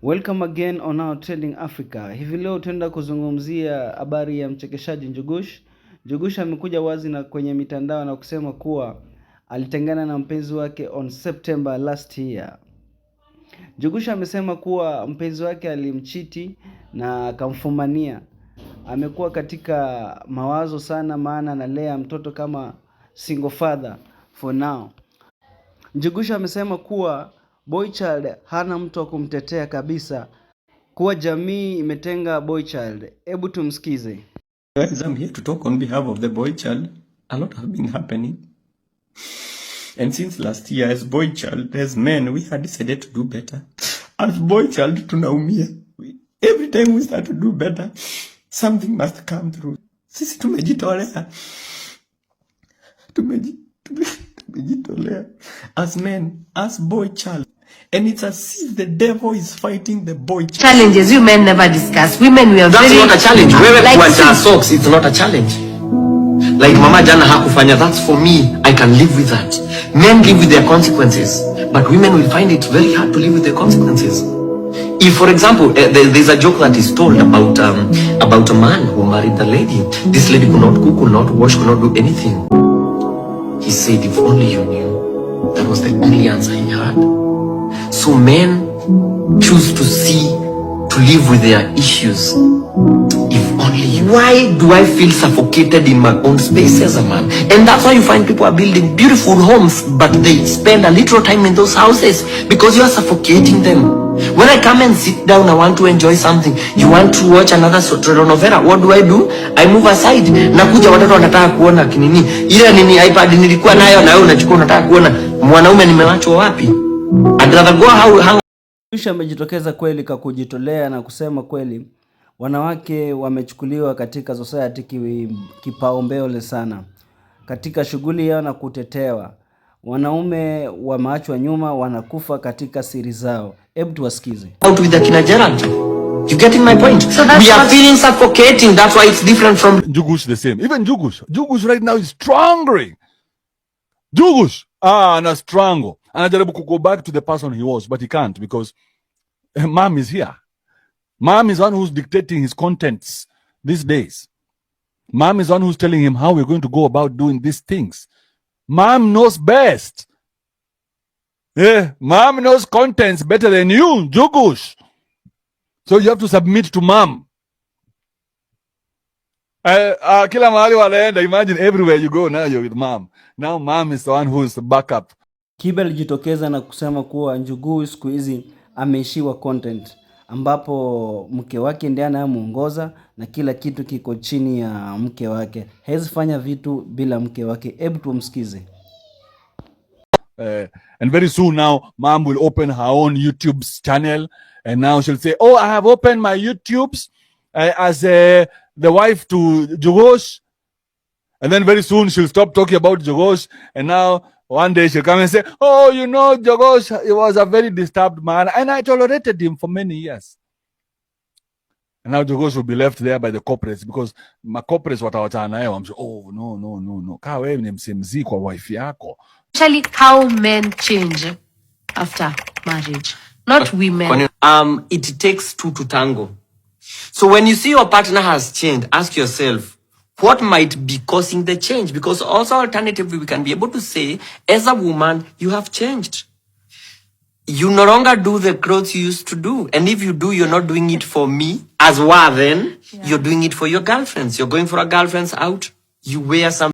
Welcome again on our Trending Africa. Hivi leo tuenda kuzungumzia habari ya mchekeshaji Njugush. Njugush amekuja wazi na kwenye mitandao na kusema kuwa alitengana na mpenzi wake on September last year. Njugush amesema kuwa mpenzi wake alimchiti na akamfumania. Amekuwa katika mawazo sana, maana analea mtoto kama single father for now. Njugush amesema kuwa Boy Child hana mtu wa kumtetea kabisa, kuwa jamii imetenga Boy Child. Hebu tumsikize. Guys, I'm here to talk on behalf of the Boy Child. A lot have been happening. And since last year, as Boy Child, as men, we had decided to do better. As Boy Child, tunaumia. Every time we start to do better, something must come through. Sisi tumejitolea. Tumejitolea. As men, as Boy Child. And it's as if the devil is fighting the boy child. Challenges you men never discuss. Women, we are That's very... not a challenge. Wewe like kuacha socks, it's not a challenge. Like mama jana hakufanya, that's for me. I can live with that. Men live with their consequences. But women will find it very hard to live with their consequences. If, for example, there's a joke that is told about a man who married the lady. This lady could not cook, could not wash, could not do anything. He said, if only you knew. That was the only answer he had. So men choose to live with their issues. If only you. Why do I feel suffocated in my own space as a man? And that's why you find people are building beautiful homes, but they spend a little time in those houses because you are suffocating them. When I come and sit down, I want to enjoy something. You want to watch another telenovela. What do? I move aside. Nakuja watoto wanataka kuona kinini. Ile nini iPad nilikuwa nayo na wewe unachukua unataka kuona mwanaume nimewachwa wapi? I'd rather go how. Kisha amejitokeza kweli kwa kujitolea na kusema kweli wanawake wamechukuliwa katika society kipaumbele sana katika shughuli yao na kutetewa. Wanaume wameachwa nyuma, wanakufa katika siri zao. Hebu tuwasikize. Out with the kina Gerald. You getting my point? So we are feeling suffocating. That's why it's different from Njugush. The same. Even Njugush right now is strangling. Njugush ana strangle. Anajaribu to go back to the person he was, but he can't because mom is here. Mom is one who's dictating his contents these days. Mom is one who's telling him how we're going to go about doing these things. Mom knows best. Yeah, mom knows contents better than you, Njugush. So you have to submit to mom. Kila mahali wanaenda, imagine everywhere you go now you're with mom. Now mom is the one who's the backup. Kibe alijitokeza na kusema kuwa Njugush siku hizi ameishiwa content, ambapo mke wake ndiye anayemuongoza na kila kitu kiko chini ya mke wake. Hawezi fanya vitu bila mke wake. Hebu tumsikize. And very soon now mom will open her own YouTube channel and now she'll say, oh, I have opened my YouTubes as the wife to Njugush. And then very soon she'll stop talking about Njugush and now one day she'll come and say, oh, you know, Njugush, he was a very disturbed man and I tolerated him for many years. And now Njugush will be left there by the corporates because my corporates watawachana naye wamsho, oh, no. Kaa wewe ni msimzi kwa wife yako. Actually, how men change after marriage, not women. It takes two to tango. So when you see your partner has changed, ask yourself, what might be causing the change? Because also alternatively, we can be able to say, as a woman, you have changed. You no longer do the clothes you used to do. And if you do, you're not doing it for me as well then. Yeah. You're doing it for your girlfriends. You're going for a girlfriend's out. You wear some